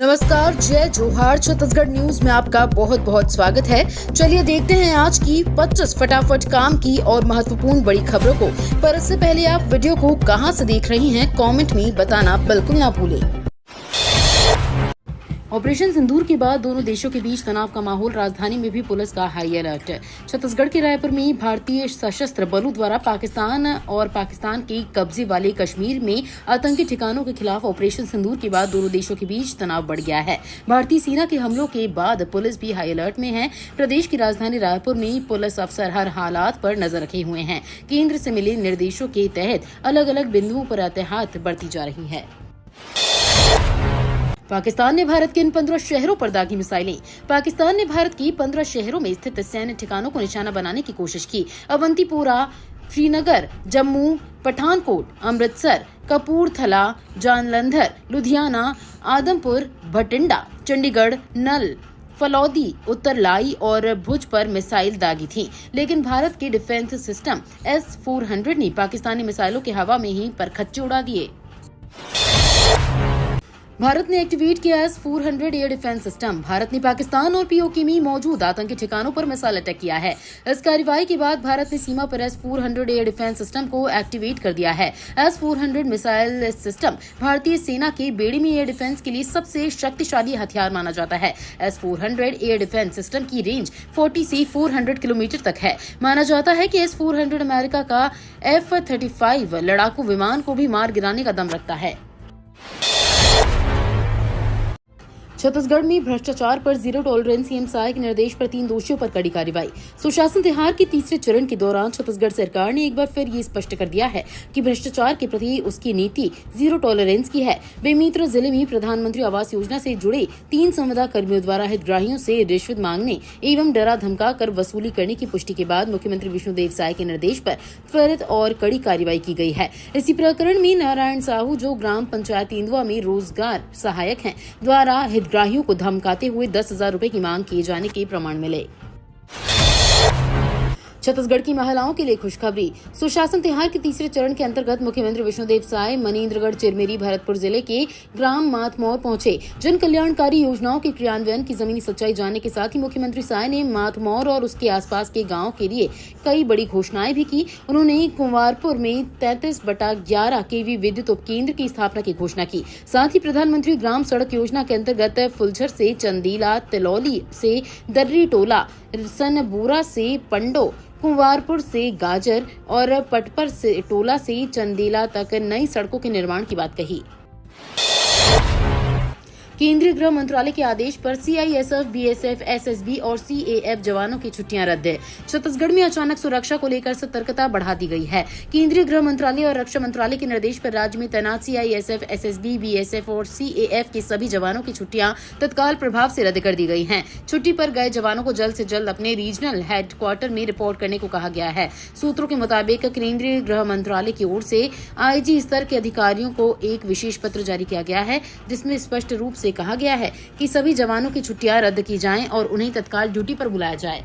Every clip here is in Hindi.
नमस्कार, जय जोहार। छत्तीसगढ़ न्यूज में आपका बहुत बहुत स्वागत है। चलिए देखते हैं आज की 25 फटाफट काम की और महत्वपूर्ण बड़ी खबरों को। पर इससे पहले आप वीडियो को कहां से देख रही हैं, कमेंट में बताना बिल्कुल ना भूलें। ऑपरेशन सिंदूर के बाद दोनों देशों के बीच तनाव का माहौल, राजधानी में भी पुलिस का हाई अलर्ट। छत्तीसगढ़ के रायपुर में भारतीय सशस्त्र बलों द्वारा पाकिस्तान के कब्जे वाले कश्मीर में आतंकी ठिकानों के खिलाफ ऑपरेशन सिंदूर के बाद दोनों देशों के बीच तनाव बढ़ गया है। भारतीय सेना के हमलों के बाद पुलिस भी हाई अलर्ट में है। प्रदेश की राजधानी रायपुर में पुलिस अफसर हर हालात पर नजर रखे हुए हैं। केंद्र से मिले निर्देशों के तहत अलग अलग बिंदुओं पर एहतियात बरती जा रही है। पाकिस्तान ने भारत के इन 15 शहरों पर दागी मिसाइलें। पाकिस्तान ने भारत की 15 शहरों में स्थित सैन्य ठिकानों को निशाना बनाने की कोशिश की। अवंतीपोरा, श्रीनगर, जम्मू, पठानकोट, अमृतसर, कपूरथला, जालंधर, लुधियाना, आदमपुर, भटिंडा, चंडीगढ़, नल, फलौदी, उत्तरलाई और भुज पर मिसाइल दागी थी। लेकिन भारत के डिफेंस सिस्टम S-400 ने पाकिस्तानी मिसाइलों के हवा में ही परखच्चे उड़ा दिए। भारत ने एक्टिवेट किया S-400 air defence system. Bharat ने पाकिस्तान और पीओके में मौजूद आतंकी ठिकानों पर मिसाइल अटैक किया है। इस कार्रवाई के बाद भारत ने सीमा पर S-400 एयर डिफेंस सिस्टम को एक्टिवेट कर दिया है। S-400 मिसाइल सिस्टम भारतीय सेना के बेड़े में एयर डिफेंस के लिए सबसे शक्तिशाली हथियार माना जाता है। S-400 एयर डिफेंस सिस्टम की रेंज 40 से 400 किलोमीटर तक है। माना जाता है कि S-400 अमेरिका का F-35 लड़ाकू विमान को भी मार गिराने का दम रखता है। छत्तीसगढ़ में भ्रष्टाचार पर जीरो टॉलरेंस सीएम के निर्देश पर 3 दोषियों पर कड़ी कार्रवाई। सुशासन तिहार के तीसरे चरण के दौरान छत्तीसगढ़ सरकार ने एक बार फिर ये स्पष्ट कर दिया है कि भ्रष्टाचार के प्रति उसकी नीति जीरो टॉलरेंस की है। बेमेतरा जिले में प्रधानमंत्री आवास योजना से जुड़े 3 संविदा कर्मियों द्वारा हितग्राहियों से रिश्वत मांगने एवं डरा धमका कर वसूली करने की पुष्टि के बाद मुख्यमंत्री विष्णुदेव साय के निर्देश पर त्वरित और कड़ी कार्रवाई की गई है। इसी प्रकरण में नारायण साहू, जो ग्राम पंचायत तेंदुआ में रोजगार सहायक हैं, द्वारा हितग्राहियों को धमकाते हुए 10,000 रुपए की मांग किए जाने के प्रमाण मिले। छत्तीसगढ़ की महिलाओं के लिए खुशखबरी। सुशासन तिहार के तीसरे चरण के अंतर्गत मुख्यमंत्री विष्णुदेव साय मनेन्द्रगढ़, चिरमिरी, भरतपुर जिले के ग्राम मातमौर पहुंचे। जन कल्याणकारी योजनाओं के क्रियान्वयन की जमीनी सच्चाई जानने के साथ ही मुख्यमंत्री साय ने मातमौर और उसके आसपास के गाँव के लिए कई बड़ी घोषणाएं भी की। उन्होंने कुंवारपुर में 33/11 kV विद्युत उपकेंद्र की स्थापना की घोषणा की। साथ ही प्रधानमंत्री ग्राम सड़क योजना के अंतर्गत फुलझर से चंदीला, तिलौली से दर्री टोला, सनबूरा से पंडो, कुंवारपुर से गाजर और पटपर से टोला से चंदेला तक नई सड़कों के निर्माण की बात कही। केंद्रीय गृह मंत्रालय के आदेश पर CISF, BSF, SSB और CAF जवानों की छुट्टियां रद्द है। छत्तीसगढ़ में अचानक सुरक्षा को लेकर सतर्कता बढ़ा दी गई है। केंद्रीय गृह मंत्रालय और रक्षा मंत्रालय के निर्देश पर राज्य में तैनात CISF, SSB, BSF और CAF के सभी जवानों की छुट्टियां तत्काल प्रभाव से रद्द कर दी गई हैं। छुट्टी पर गए जवानों को जल्द से जल्द अपने रीजनल हेडक्वार्टर में रिपोर्ट करने को कहा गया है। सूत्रों के मुताबिक केंद्रीय गृह मंत्रालय की ओर से IG स्तर के अधिकारियों को एक विशेष पत्र जारी किया गया है, जिसमें स्पष्ट रूप से कहा गया है कि सभी जवानों की छुट्टियां रद्द की जाएं और उन्हें तत्काल ड्यूटी पर बुलाया जाए।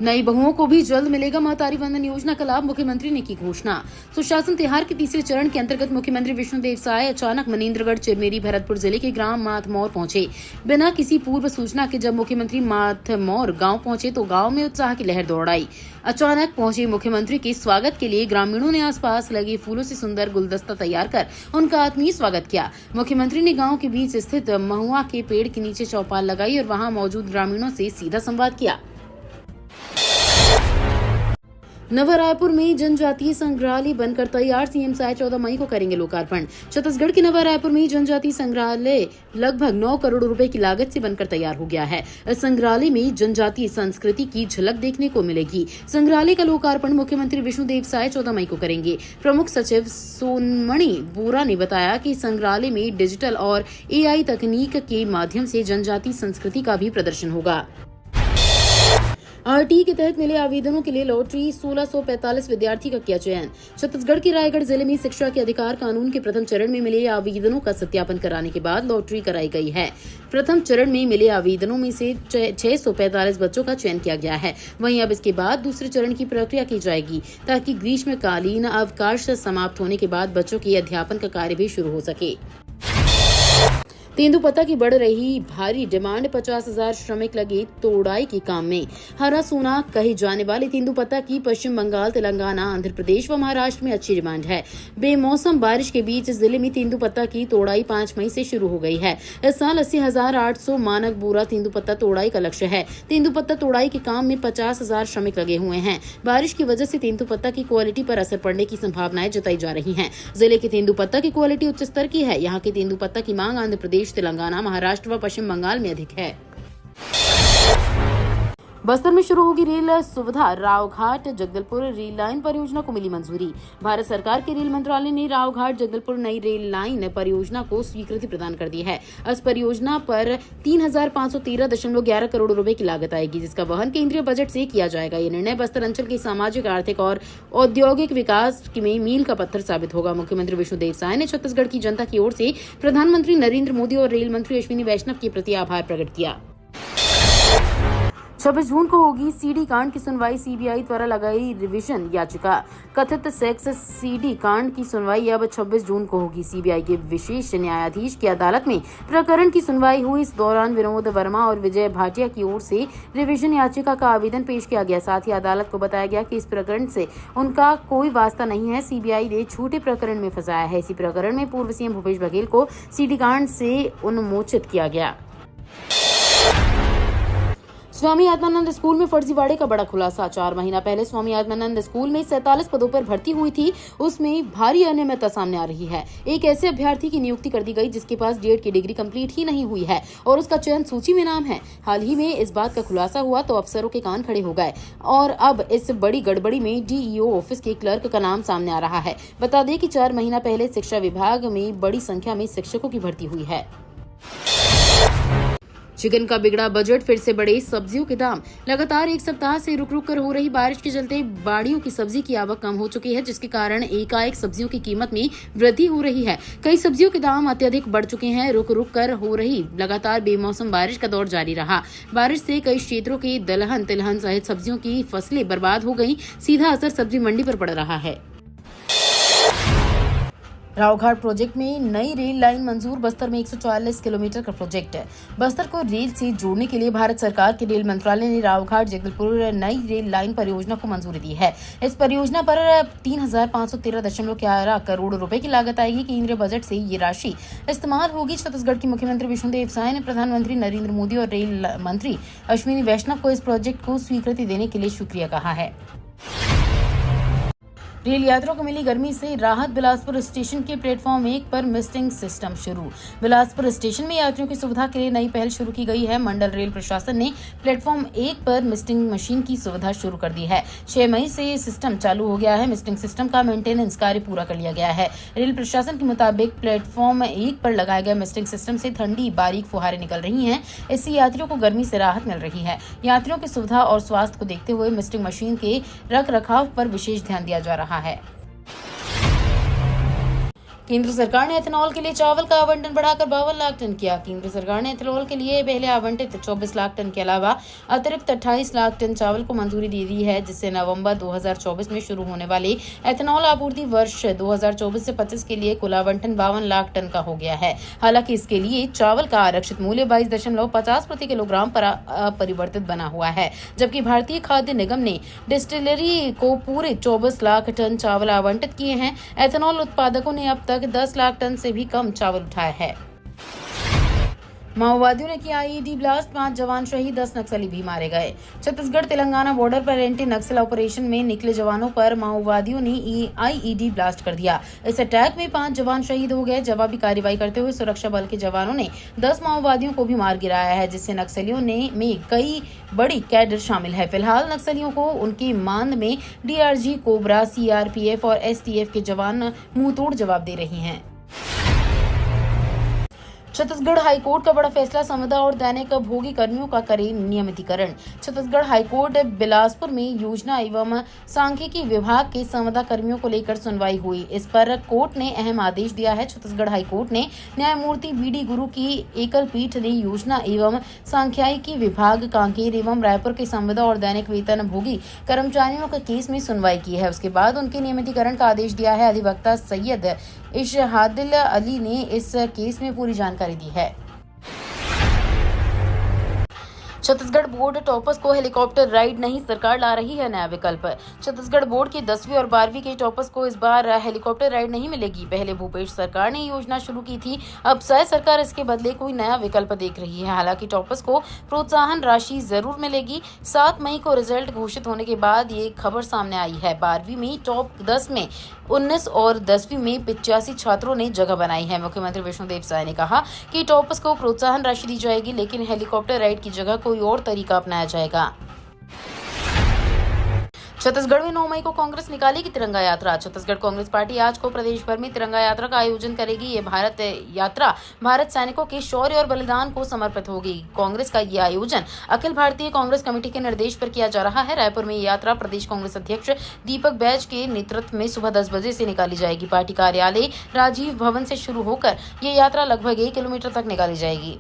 नई बहुओं को भी जल्द मिलेगा महतारी वंदन योजना का लाभ, मुख्यमंत्री ने की घोषणा। सुशासन तिहार के तीसरे चरण के अंतर्गत मुख्यमंत्री विष्णुदेव साय अचानक मनेन्द्रगढ़, चिरमिरी, भरतपुर जिले के ग्राम मातमौर पहुंचे। बिना किसी पूर्व सूचना के जब मुख्यमंत्री मातमौर गांव पहुंचे तो गांव में उत्साह की लहर दौड़ाई। अचानक पहुंचे मुख्यमंत्री के स्वागत के लिए ग्रामीणों ने आसपास लगे फूलों से सुंदर गुलदस्ता तैयार कर उनका आत्मीय स्वागत किया। मुख्यमंत्री ने गाँव के बीच स्थित महुआ के पेड़ के नीचे चौपाल लगाई और वहाँ मौजूद ग्रामीणों से सीधा संवाद किया। नवा रायपुर में जनजातीय संग्रहालय बनकर तैयार, सीएम साय 14 मई को करेंगे लोकार्पण। छत्तीसगढ़ के नवा रायपुर में जनजातीय संग्रहालय लगभग 9 करोड़ रुपए की लागत से बनकर तैयार हो गया है। इस संग्रहालय में जनजातीय संस्कृति की झलक देखने को मिलेगी। संग्रहालय का लोकार्पण मुख्यमंत्री विष्णुदेव साय 14 मई को करेंगे। प्रमुख सचिव सोनमणि बोरा ने बताया कि संग्रहालय में डिजिटल और AI तकनीक के माध्यम से जनजातीय संस्कृति का भी प्रदर्शन होगा। RT के तहत मिले आवेदनों के लिए लॉटरी 1645 विद्यार्थी का किया चयन। छत्तीसगढ़ के रायगढ़ जिले में शिक्षा के अधिकार कानून के प्रथम चरण में मिले आवेदनों का सत्यापन कराने के बाद लॉटरी कराई गई है। प्रथम चरण में मिले आवेदनों में से 645 बच्चों का चयन किया गया है। वहीं अब इसके बाद दूसरे चरण की प्रक्रिया की जाएगी ताकि ग्रीष्मकालीन अवकाश समाप्त होने के बाद बच्चों के अध्यापन का कार्य भी शुरू हो सके। तेंदुपत्ता की बढ़ रही भारी डिमांड, 50,000 श्रमिक लगे तोड़ाई के काम में। हरा सोना कहे जाने वाले तेंदुपत्ता की पश्चिम बंगाल, तेलंगाना, आंध्र प्रदेश व महाराष्ट्र में अच्छी डिमांड है। बेमौसम बारिश के बीच जिले में तेंदुपत्ता की तोड़ाई 5 मई से शुरू हो गई है। इस साल 80,800 मानक बोरा तेंदुपत्ता तोड़ाई का लक्ष्य है। तेंदुपत्ता तोड़ाई के काम में 50,000 श्रमिक लगे हुए हैं। बारिश की वजह से तेंदुपत्ता की क्वालिटी पर असर पड़ने की संभावनाएं जताई जा रही हैं। जिले के तेंदुपत्ता की क्वालिटी उच्च स्तर की है। यहाँ के तेंदुपत्ता की मांग आंध्र प्रदेश, तेलंगाना, महाराष्ट्र व पश्चिम बंगाल में अधिक है। बस्तर में शुरू होगी रेल सुविधा, रावघाट जगदलपुर रेल लाइन परियोजना को मिली मंजूरी। भारत सरकार के रेल मंत्रालय ने रावघाट जगदलपुर नई रेल लाइन परियोजना को स्वीकृति प्रदान कर दी है। इस परियोजना पर 3,513.11 करोड़ रुपए की लागत आएगी, जिसका वहन केंद्रीय बजट से किया जाएगा। ये निर्णय बस्तर अंचल के सामाजिक, आर्थिक और औद्योगिक विकास में मील का पत्थर साबित होगा। मुख्यमंत्री विष्णुदेव साय ने छत्तीसगढ़ की जनता की ओर से प्रधानमंत्री नरेंद्र मोदी और रेल मंत्री अश्विनी वैष्णव के प्रति आभार प्रकट किया। 26 जून को होगी सीडी कांड की सुनवाई। सीबीआई द्वारा लगाई रिवीजन याचिका। कथित सेक्स सीडी कांड की सुनवाई अब 26 जून को होगी। सीबीआई के विशेष न्यायाधीश की अदालत में प्रकरण की सुनवाई हुई। इस दौरान विनोद वर्मा और विजय भाटिया की ओर से रिवीजन याचिका का आवेदन पेश किया गया। साथ ही अदालत को बताया गया कि इस प्रकरण से उनका कोई वास्ता नहीं है। सीबीआई ने झूठे प्रकरण में फंसाया है। इसी प्रकरण में पूर्व सीएम भूपेश बघेल को सीडी कांड से उन्मोचित किया गया। स्वामी आत्मानंद स्कूल में फर्जीवाड़े का बड़ा खुलासा। 4 महीना पहले स्वामी आत्मानंद स्कूल में 47 पदों पर भर्ती हुई थी, उसमें भारी अनियमितता सामने आ रही है। एक ऐसे अभ्यर्थी की नियुक्ति कर दी गई जिसके पास डीएड की डिग्री कंप्लीट ही नहीं हुई है और उसका चयन सूची में नाम है। हाल ही में इस बात का खुलासा हुआ तो अफसरों के कान खड़े हो गए और अब इस बड़ी गड़बड़ी में डीईओ ऑफिस के क्लर्क का नाम सामने आ रहा है। बता दें कि 4 महीना पहले शिक्षा विभाग में बड़ी संख्या में शिक्षकों की भर्ती हुई है। चिकन का बिगड़ा बजट, फिर से बढ़े सब्जियों के दाम। लगातार एक सप्ताह से रुक रुक कर हो रही बारिश के चलते बाड़ियों की सब्जी की आवक कम हो चुकी है, जिसके कारण एकाएक सब्जियों की कीमत में वृद्धि हो रही है। कई सब्जियों के दाम अत्यधिक बढ़ चुके हैं। रुक रुक कर हो रही लगातार बेमौसम बारिश का दौर जारी रहा। बारिश से कई क्षेत्रों के दलहन, तिलहन सहित सब्जियों की फसलें बर्बाद हो गयी। सीधा असर सब्जी मंडी पर पड़ रहा है। रावघाट प्रोजेक्ट में नई रेल लाइन मंजूर। बस्तर में 140 किलोमीटर का प्रोजेक्ट है। बस्तर को रेल से जोड़ने के लिए भारत सरकार के रेल मंत्रालय ने रावघाट जगदलपुर नई रेल लाइन परियोजना को मंजूरी दी है। इस परियोजना पर 3,513.11 करोड़ रुपए की लागत आएगी। केंद्रीय बजट से ये राशि इस्तेमाल होगी। छत्तीसगढ़ के मुख्यमंत्री विष्णुदेव साय ने प्रधानमंत्री नरेंद्र मोदी और रेल मंत्री अश्विनी वैष्णव को इस प्रोजेक्ट को स्वीकृति देने के लिए शुक्रिया कहा है। रेल यात्रियों को मिली गर्मी से राहत। बिलासपुर स्टेशन के प्लेटफॉर्म 1 पर मिस्टिंग सिस्टम शुरू। बिलासपुर स्टेशन में यात्रियों की सुविधा के लिए नई पहल शुरू की गई है। मंडल रेल प्रशासन ने प्लेटफॉर्म 1 पर मिस्टिंग मशीन की सुविधा शुरू कर दी है। 6 मई से सिस्टम चालू हो गया है। मिस्टिंग सिस्टम का मेंटेनेंस कार्य पूरा कर लिया गया है। रेल प्रशासन के मुताबिक प्लेटफॉर्म 1 पर लगाए गए मिस्टिंग सिस्टम से ठंडी बारीक फुहारें निकल रही हैं। इससे यात्रियों को गर्मी से राहत मिल रही है। यात्रियों की सुविधा और स्वास्थ्य को देखते हुए मिस्टिंग मशीन के रख रखाव पर विशेष ध्यान दिया जा रहा है। केंद्र सरकार ने एथेनॉल के लिए चावल का आवंटन बढ़ाकर 52 लाख टन किया। केंद्र सरकार ने एथेनॉल के लिए पहले आवंटित 24 लाख टन के अलावा अतिरिक्त 28 लाख टन चावल को मंजूरी दे दी है, जिससे नवंबर 2024 में शुरू होने वाली एथेनॉल आपूर्ति वर्ष 2024 से 25 के लिए कुल आवंटन 52 लाख टन का हो गया है। हालांकि इसके लिए चावल का आरक्षित मूल्य 22.50 प्रति किलोग्राम पर अपरिवर्तित बना हुआ है, जबकि भारतीय खाद्य निगम ने डिस्टिलरी को पूरे 24 लाख टन चावल आवंटित किए हैं। एथेनॉल उत्पादकों ने अब तक 10 लाख टन से भी कम चावल उठाया है। माओवादियों ने किया आईईडी ब्लास्ट, 5 जवान शहीद, 10 नक्सली भी मारे गए। छत्तीसगढ़ तेलंगाना बॉर्डर पर एंटी नक्सल ऑपरेशन में निकले जवानों पर माओवादियों ने आईईडी ब्लास्ट कर दिया। इस अटैक में 5 जवान शहीद हो गए। जवाबी कार्रवाई करते हुए सुरक्षा बल के जवानों ने 10 माओवादियों को भी मार गिराया है, जिससे नक्सलियों में कई बड़ी कैडर शामिल है। फिलहाल नक्सलियों को उनकी मांद में डीआरजी, कोबरा, सीआरपीएफ और एसटीएफ के जवान मुंहतोड़ जवाब दे रहे हैं। छत्तीसगढ़ हाईकोर्ट का बड़ा फैसला, संविदा और दैनिक भोगी कर्मियों का करे नियमितीकरण। छत्तीसगढ़ हाईकोर्ट बिलासपुर में योजना एवं सांख्यिकी विभाग के संविदा कर्मियों को लेकर सुनवाई हुई। इस पर कोर्ट ने अहम आदेश दिया है। छत्तीसगढ़ हाईकोर्ट ने न्यायमूर्ति बीडी गुरु की एकल पीठ ने योजना एवं सांख्यिकी विभाग कांकेर एवं रायपुर के संविदा और दैनिक वेतन भोगी कर्मचारियों के केस में सुनवाई की है। उसके बाद उनके नियमितीकरण का आदेश दिया है। अधिवक्ता सैयद इशहादुल अली ने इस केस में पूरी जानकारी दी है। छत्तीसगढ़ बोर्ड टॉपर्स को हेलीकॉप्टर राइड नहीं, सरकार ला रही है नया विकल्प। छत्तीसगढ़ बोर्ड के 10वीं और 12वीं के टॉपर्स को इस बार हेलीकॉप्टर राइड नहीं मिलेगी। पहले भूपेश सरकार ने योजना शुरू की थी, अब साय सरकार इसके बदले कोई नया विकल्प देख रही है। हालांकि टॉपर्स को प्रोत्साहन राशि जरूर मिलेगी। 7 मई को रिजल्ट घोषित होने के बाद ये खबर सामने आई है। 12वीं में टॉप 10 में 19 और 10वीं में 85 छात्रों ने जगह बनाई है। मुख्यमंत्री विष्णुदेव साय ने कहा कि टॉपर्स को प्रोत्साहन राशि दी जाएगी, लेकिन हेलीकॉप्टर राइड की जगह कोई और तरीका अपनाया जाएगा। छत्तीसगढ़ में 9 मई को कांग्रेस निकालेगी तिरंगा यात्रा। छत्तीसगढ़ कांग्रेस पार्टी आज को प्रदेश भर में तिरंगा यात्रा का आयोजन करेगी। ये भारत यात्रा भारत सैनिकों के शौर्य और बलिदान को समर्पित होगी। कांग्रेस का ये आयोजन अखिल भारतीय कांग्रेस कमेटी के निर्देश पर किया जा रहा है। रायपुर में ये यात्रा प्रदेश कांग्रेस अध्यक्ष दीपक बैज के नेतृत्व में सुबह 10 बजे से निकाली जाएगी। पार्टी कार्यालय राजीव भवन से शुरू होकर ये यात्रा लगभग 1 किलोमीटर तक निकाली जाएगी।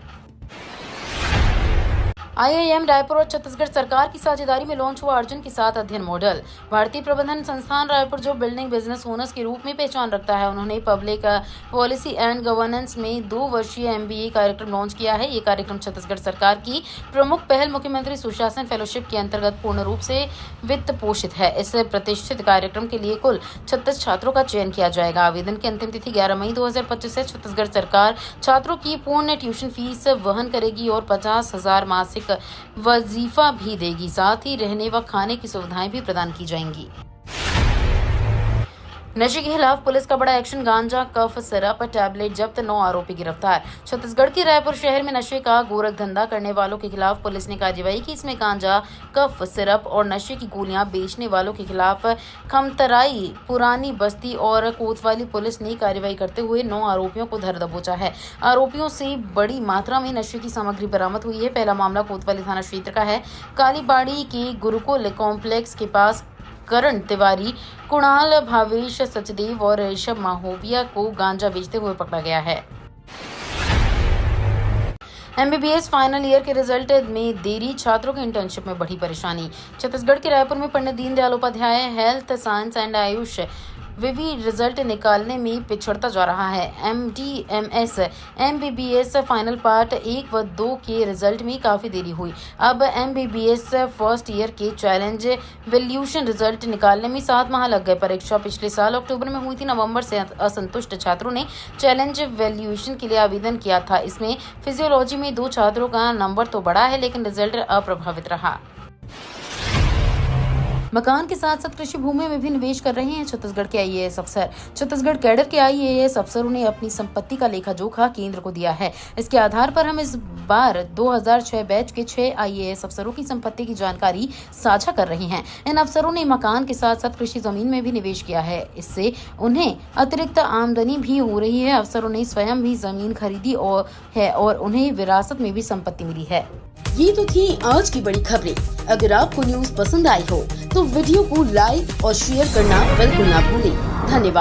IIM रायपुर और छत्तीसगढ़ सरकार की साझेदारी में लॉन्च हुआ अर्जुन के साथ अध्ययन मॉडल। भारतीय प्रबंधन संस्थान रायपुर जो बिल्डिंग बिजनेस ओनर्स के रूप में पहचान रखता है, उन्होंने पब्लिक पॉलिसी एंड गवर्नेंस में 2 वर्षीय MBA कार्यक्रम लॉन्च किया है। ये कार्यक्रम छत्तीसगढ़ सरकार की प्रमुख पहल मुख्यमंत्री सुशासन फेलोशिप के अंतर्गत पूर्ण रूप से वित्त पोषित है। इस प्रतिष्ठित कार्यक्रम के लिए कुल 36 छात्रों का चयन किया जाएगा। आवेदन की अंतिम तिथि 11 मई 2025 है। छत्तीसगढ़ सरकार छात्रों की पूर्ण ट्यूशन फीस वहन करेगी और 50,000 मासिक वजीफा भी देगी। साथ ही रहने व खाने की सुविधाएं भी प्रदान की जाएंगी। नशे के खिलाफ पुलिस का बड़ा एक्शन, गांजा, कफ सिरप, टैबलेट जब्त, 9 आरोपी गिरफ्तार। छत्तीसगढ़ के रायपुर शहर में नशे का गोरख धंधा करने वालों के खिलाफ पुलिस ने कार्रवाई की। इसमें गांजा, कफ सिरप और नशे की गोलियां बेचने वालों के खिलाफ खमतराई, पुरानी बस्ती और कोतवाली पुलिस ने कार्रवाई करते हुए 9 आरोपियों को धर दबोचा है। आरोपियों से बड़ी मात्रा में नशे की सामग्री बरामद हुई है। पहला मामला कोतवाली थाना क्षेत्र का है। कालीबाड़ी के गुरुकुल कॉम्प्लेक्स के पास करण तिवारी, कुणाल, भावेश, सचदेव और ऋषभ माहोबिया को गांजा बेचते हुए पकड़ा गया है। MBBS फाइनल ईयर के रिजल्ट में देरी, छात्रों के इंटर्नशिप में बढ़ी परेशानी। छत्तीसगढ़ के रायपुर में Pandit Deendayal Upadhyay health science and Ayush विवि रिजल्ट निकालने में पिछड़ता जा रहा है। MD/MS MBBS फाइनल पार्ट 1 व 2 के रिजल्ट में काफी देरी हुई। अब MBBS फर्स्ट ईयर के चैलेंज वैल्यूएशन रिजल्ट निकालने में 7 माह लग गए। परीक्षा पिछले साल अक्टूबर में हुई थी। नवंबर से असंतुष्ट छात्रों ने चैलेंज वैल्यूएशन के लिए आवेदन किया था। इसमें फिजियोलॉजी में 2 छात्रों का नंबर तो बढ़ा है, लेकिन रिजल्ट अप्रभावित रहा। मकान के साथ साथ कृषि भूमि में भी निवेश कर रहे हैं छत्तीसगढ़ के IAS अफसर। छत्तीसगढ़ कैडर के IAS अफसरों ने अपनी संपत्ति का लेखा जोखा केंद्र को दिया है। इसके आधार पर हम इस बार 2006 बैच के 6 IAS अफसरों की संपत्ति की जानकारी साझा कर रहे हैं। इन अफसरों ने मकान के साथ साथ कृषि जमीन में भी निवेश किया है। इससे उन्हें अतिरिक्त आमदनी भी हो रही है। अफसरों ने स्वयं भी जमीन खरीदी और उन्हें विरासत में भी संपत्ति मिली है। ये तो थी आज की बड़ी खबरें। अगर आपको न्यूज पसंद आई हो तो वीडियो को लाइक और शेयर करना बिल्कुल ना भूलें। धन्यवाद।